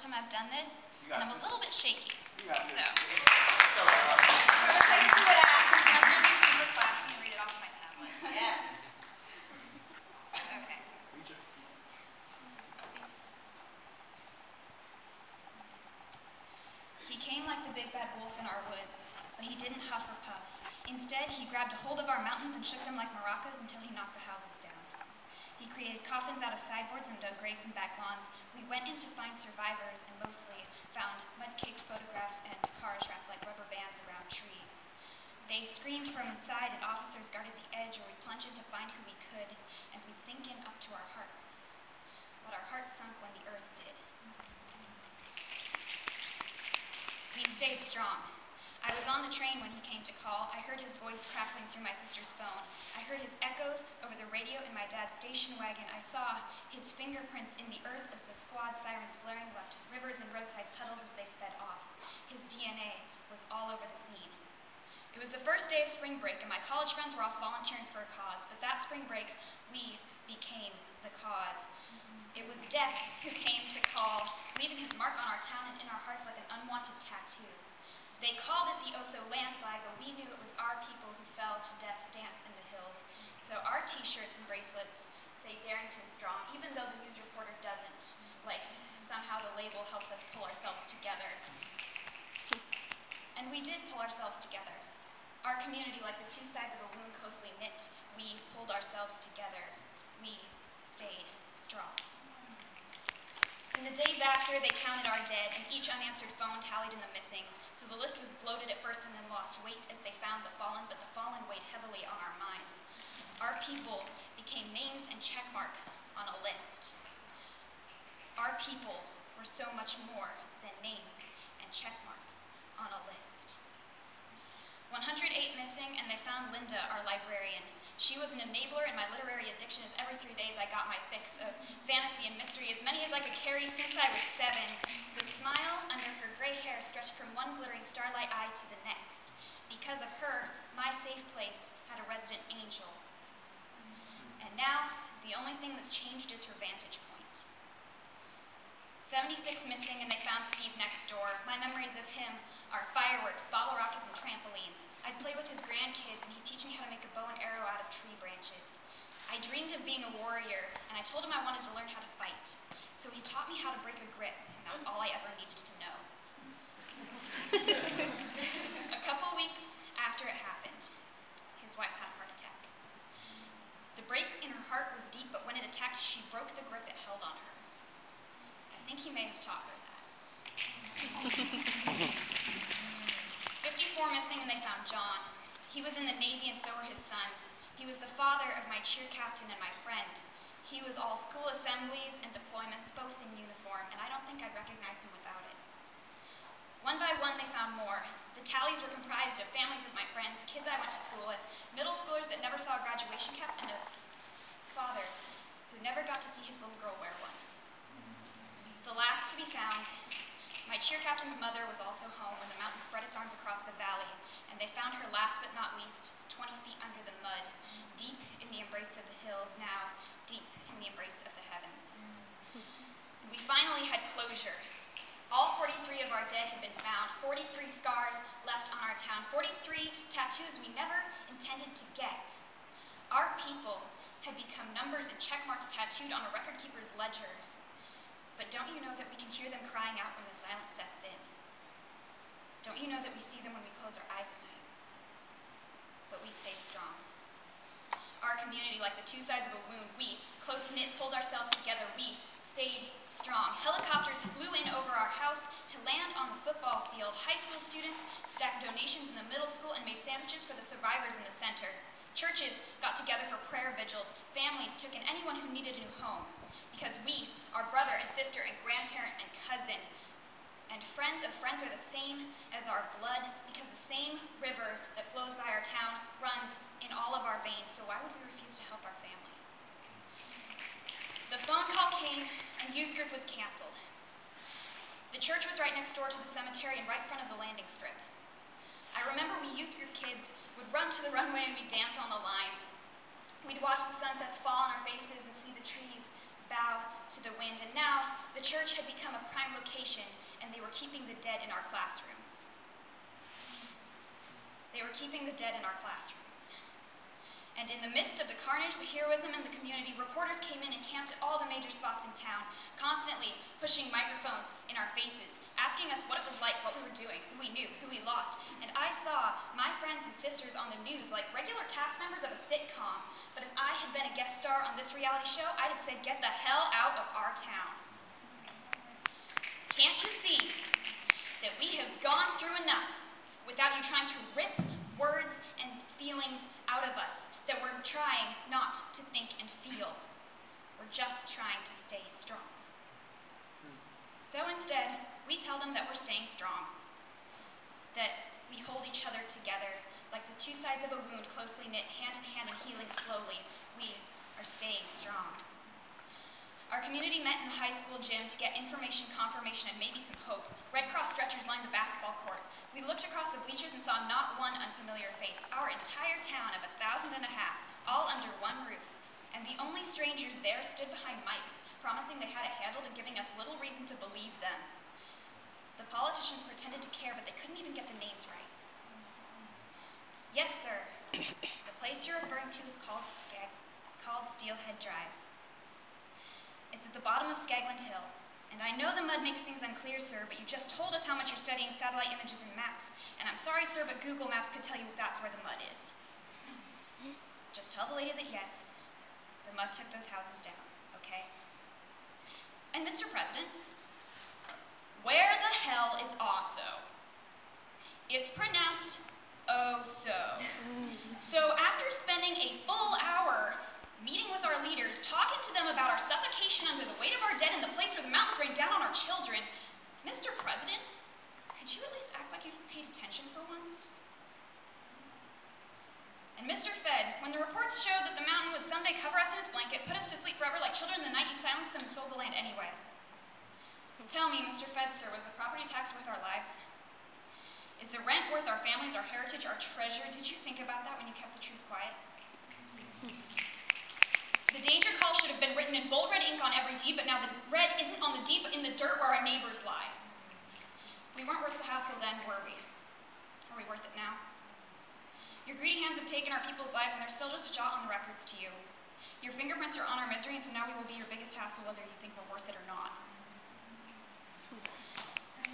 first time I've done this, and I'm a little bit shaky. So, I'm going to be super classy and read it off my tablet. Yes. Okay. He came like the big bad wolf in our woods, but he didn't huff or puff. Instead, he grabbed a hold of our mountains and shook them like maracas until he knocked the houses down. He created coffins out of sideboards and dug graves in back lawns. We went in to find survivors and mostly found mud-caked photographs and cars wrapped like rubber bands around trees. They screamed from inside and officers guarded the edge, or we'd plunge in to find who we could, and we'd sink in up to our hearts. But our hearts sunk when the earth did. We stayed strong. I was on the train when he came to call. I heard his voice crackling through my sister's phone. I heard his echoes over the radio in my dad's station wagon. I saw his fingerprints in the earth as the squad sirens blaring left rivers and roadside puddles as they sped off. His DNA was all over the scene. It was the first day of spring break, and my college friends were off volunteering for a cause. But that spring break, we became the cause. It was death who came to call, leaving his mark on our town and in our hearts like an unwanted tattoo. They called it the Oso landslide, but we knew it was our people who fell to death's dance in the hills. So our t-shirts and bracelets say Darrington Strong, even though the news reporter doesn't. Like, somehow the label helps us pull ourselves together. And we did pull ourselves together. Our community, like the two sides of a wound closely knit, we pulled ourselves together. We stayed strong. In the days after, they counted our dead, and each unanswered phone tallied in the missing. So the list was bloated at first and then lost weight as they found the fallen, but the fallen weighed heavily on our minds. Our people became names and check marks on a list. Our people were so much more than names and check marks on a list. 108 missing, and they found Linda, our librarian. She was an enabler in my literary addiction, as every 3 days I got my fix of fantasy and mystery, as many as I could carry since I was 7. The smile under her gray hair stretched from one glittering starlight eye to the next. Because of her, my safe place had a resident angel. And now, the only thing that's changed is her vantage point. 76 missing, and they found Steve next door. My memories of him are fireworks, bottle rockets, and trampolines. I'd play with his grandkids, and he'd teach me how to make a bow and arrow out of tree branches. I dreamed of being a warrior, and I told him I wanted to learn how to fight. So he taught me how to break a grip, and that was all I ever needed to know. A couple weeks after it happened, his wife had a heart attack. The break in her heart was deep, but when it attacked, she broke the grip it held on her. I think he may have taught her that. 54 missing, and they found John. He was in the Navy, and so were his sons. He was the father of my cheer captain and my friend. He was all school assemblies and deployments, both in uniform, and I don't think I'd recognize him without it. One by one, they found more. The tallies were comprised of families of my friends, kids I went to school with, middle schoolers that never saw a graduation cap, and a father who never got to see his little girl wear one. The last to be found, my cheer captain's mother was also home when the mountain spread its arms across the valley, and they found her last but not least 20 feet under the mud, deep in the embrace of the hills, now deep in the embrace of the heavens. We finally had closure. All 43 of our dead had been found, 43 scars left on our town, 43 tattoos we never intended to get. Our people had become numbers and check marks tattooed on a record keeper's ledger. But don't you know that we can hear them crying out when the silence sets in? Don't you know that we see them when we close our eyes at night? But we stayed strong. Our community, like the two sides of a wound, we, close-knit, pulled ourselves together. We stayed strong. Helicopters flew in over our house to land on the football field. High school students stacked donations in the middle school and made sandwiches for the survivors in the center. Churches got together for prayer vigils. Families took in anyone who needed a new home. Because we, our brother and sister and grandparent and cousin, and friends of friends are the same as our blood, because the same river that flows by our town runs in all of our veins, so why would we refuse to help our family? The phone call came, and youth group was canceled. The church was right next door to the cemetery and right in front of the landing strip. I remember we youth group kids would run to the runway and we'd dance on the lines. We'd watch the sunsets fall on our faces and see the trees bow to the wind, and now the church had become a prime location, and they were keeping the dead in our classrooms. They were keeping the dead in our classrooms. And in the midst of the carnage, the heroism, and the community, reporters came in and camped at all the major spots in town, constantly pushing microphones in our faces, asking us what it was like, what we were doing, who we knew, who we lost. And I saw my friends and sisters on the news like regular cast members of a sitcom. But if I had been a guest star on this reality show, I'd have said, "Get the hell out of our town." Can't you see that we have gone through enough without you trying to rip words and feelings out of us, that we're trying not to think and feel? We're just trying to stay strong. So instead, we tell them that we're staying strong, that we hold each other together like the two sides of a wound closely knit, hand in hand and healing slowly. We are staying strong. Our community met in the high school gym to get information, confirmation, and maybe some hope. Red Cross stretchers lined the basketball court. We looked across the bleachers and saw not one unfamiliar face. Our entire town of 1,500, all under one roof. And the only strangers there stood behind mics, promising they had it handled and giving us little reason to believe them. The politicians pretended to care, but they couldn't even get the names right. Yes, sir. The place you're referring to is called Steelhead Drive. It's at the bottom of Skagland Hill. And I know the mud makes things unclear, sir, but you just told us how much you're studying satellite images and maps. And I'm sorry, sir, but Google Maps could tell you that's where the mud is. Just tell the lady that yes, the mud took those houses down, okay? And Mr. President, where the hell is also? It's pronounced oh-so. So after spending a full hour meeting with our leaders, talking to them about our suffocation under the weight of our dead in the place where the mountains rain down on our children, Mr. President, could you at least act like you paid attention for once? And Mr. Fed, when the reports showed that the mountain would someday cover us in its blanket, put us to sleep forever like children in the night, you silenced them and sold the land anyway. Tell me, Mr. Fed, sir, was the property tax worth our lives? Is the rent worth our families, our heritage, our treasure? Did you think about that when you kept the truth quiet? The danger call should have been written in bold red ink on every deed, but now the red isn't on the deed, but in the dirt where our neighbors lie. We weren't worth the hassle then, were we? Are we worth it now? Your greedy hands have taken our people's lives, and there's still just a jot on the records to you. Your fingerprints are on our misery, and so now we will be your biggest hassle, whether you think we're worth it or not.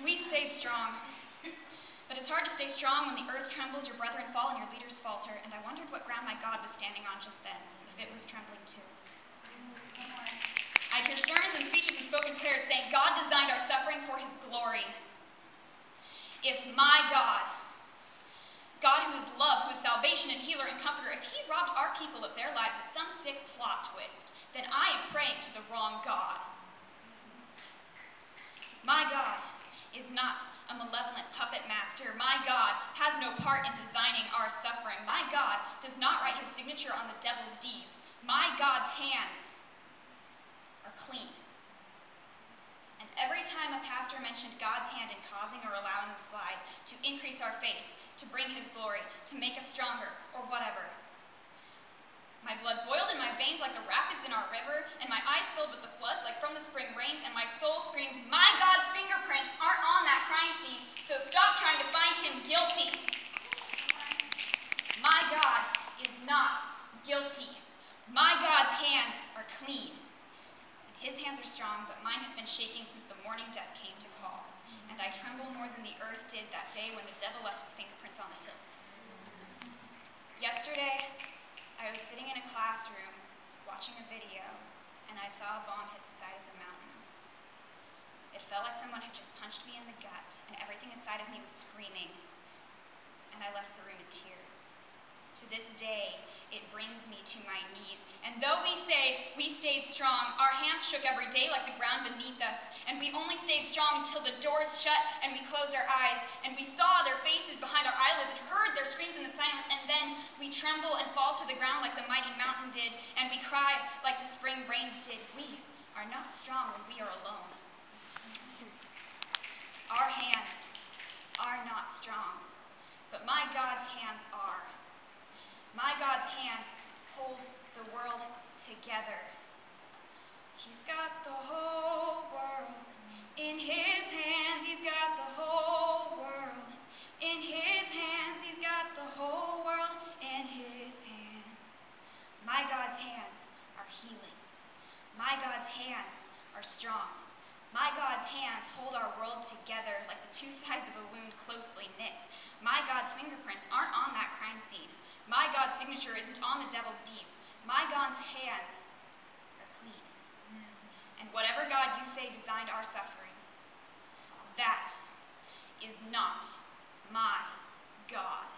We stayed strong. But it's hard to stay strong when the earth trembles, your brethren fall, and your leaders falter, and I wondered what ground my God was standing on just then, if it was trembling too. I'd hear sermons and speeches and spoken prayers saying, God designed our suffering for his glory. If my God who is love, who is salvation and healer and comforter, if he robbed our people of their lives as some sick plot twist, then I am praying to the wrong God. My God is not a malevolent puppet master. My God has no part in designing our suffering. My God does not write his signature on the devil's deeds. My God's hands are clean. And every time a pastor mentioned God's hand in causing or allowing the slide to increase our faith, to bring his glory, to make us stronger, or whatever, my blood boiled in my veins like the rapids in our river, and my eyes filled with the floods like from the spring rains, and my soul screamed, my God's fingerprints aren't on that crime scene, so stop trying to find him guilty. My God is not guilty. My God's hands are clean. And his hands are strong, but mine have been shaking since the morning death came to call. And I tremble more than the earth did that day when the devil left his fingerprints on the hills. Yesterday, I was sitting in a classroom watching a video, and I saw a bomb hit the side of the mountain. It felt like someone had just punched me in the gut, and everything inside of me was screaming, and I left the room in tears. To this day, it brings me to my knees. And though we say we stayed strong, our hands shook every day like the ground beneath us, and we only stayed strong until the doors shut and we closed our eyes, and we saw their faces behind our eyelids and heard their screams in the silence, and then we tremble and fall to the ground like the mighty mountain did, and we cry like the spring rains did. We are not strong when we are alone. Our hands are not strong, but my God's hands are. My God's hands hold the world together. He's got the whole world in his hands. He's got the whole world in his hands. He's got the whole world in his hands. My God's hands are healing. My God's hands are strong. My God's hands hold our world together like the two sides of a wound closely knit. My God's fingerprints aren't on that crime scene. My God's signature isn't on the devil's deeds. My God's hands are clean. And whatever God you say designed our suffering, that is not my God.